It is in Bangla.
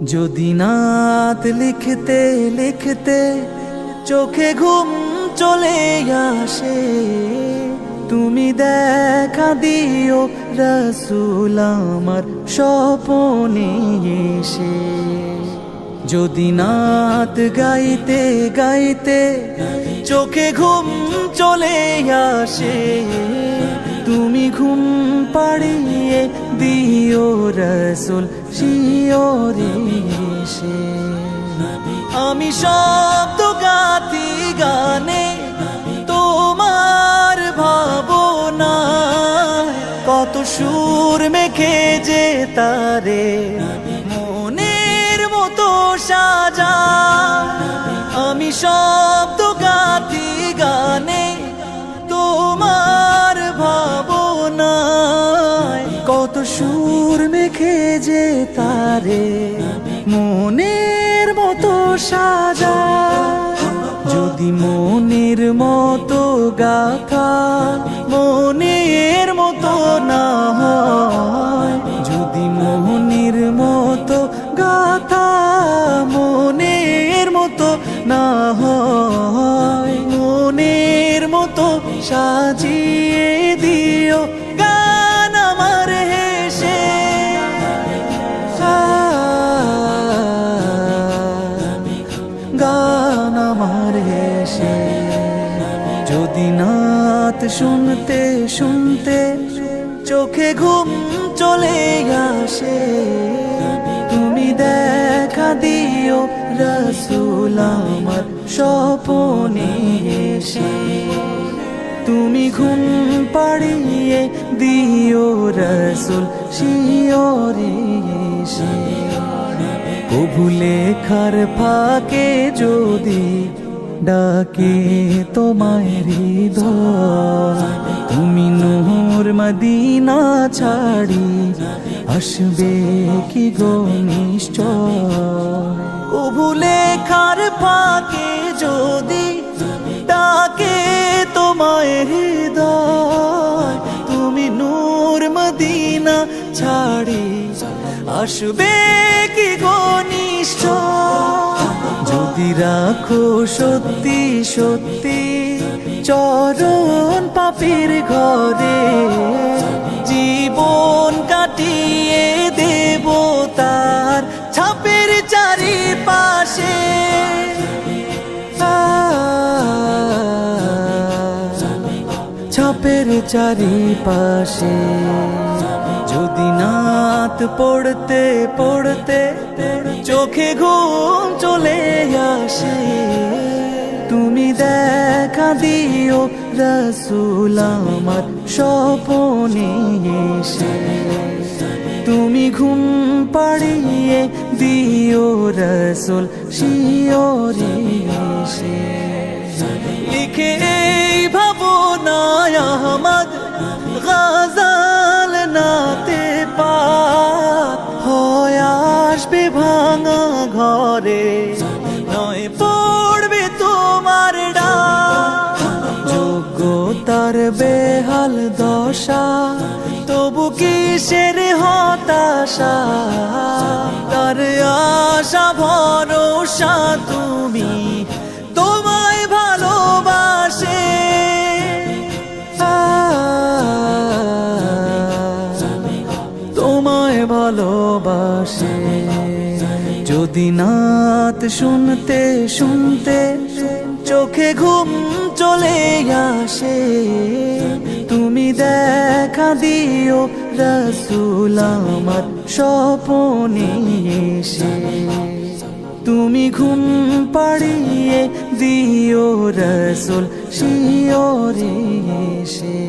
যদি নাত লিখতে লিখতে চোখে ঘুম চলে আসে, তুমি দেখা দিও রাসূল আমার স্বপনে এসে। যদি নাত গাইতে গাইতে চোখে ঘুম চলে আসে, তুমি ঘুম পাড়িয়ে দিও রাসূল শিয়রে এসে। আমি শব্দ গাতি গানে তোমার ভাবনা, কত সুর মেখে যে তারে মনের মতো সাজা। আমি শব্দ গাতি গানে তোমার ভাবনায়, কত সুর মেখে যে তারে মনের মতো সাজা। যদি মনের মতো গাথা মনের মতো না হয়, যদি মনের মতো গাথা মনের মতো না হয়, মনের মতো সাজিয়ে দিও গান আমার হেসে। গান আমার হেসে। যদি নাত শুনতে শুনতে চোখে ঘুম চলে আসে, তুমি দেখা দিও রাসূল আমার স্বপনে এসে। তুমি ঘুম পাড়িয়ে দিও রাসূল শিয়রে এসে। কবু লেখার ফাঁকে যদি ডাকে তোমায় হৃদয়, তুমি নূর মদিনা ছাড়ি আসবে কি গো নিশ্চয়। কবু লেখার ফাঁকে যদি ডাকে তোমায় হৃদয়, তুমি নূর মদিনা ছাড়ি আসবে কি গো নিশ্চয়। যদি রাখো সত্যি সত্যি চরণ পাপীর ঘরে, জীবন কাটিয়ে দেব তার ছাপের চারিপাশে। ছাপের চারিপাশে। যদি নাত পড়তে পড়তে চোখে ঘুম চলে আসে, তুমি দেখা দিও রাসূল আমার স্বপনে এসে। তুমি ঘুম পাড়িয়ে দিও রাসূল শিয়রে এসে। লিখে এই ভাবনায় আহমদ গজল নাতে পাক হয় আসবে ভাঙা ঘরে, নয় পড়বে তোমার ডাক। যোগ্যতার বেহাল দশা তবু কিসের হতাশা, তার আশা ভরসা তুমি তোমায় ভালোবাসে। তোমায় ভালোবাসে। যদি নাত শুনতে শুনতে চোখে ঘুম চলে আসে, তুমি দেখা দিও রাসূল আমার স্বপনে এসে। তুমি ঘুম পাড়িয়ে দিও রাসূল শিয়রে এসে।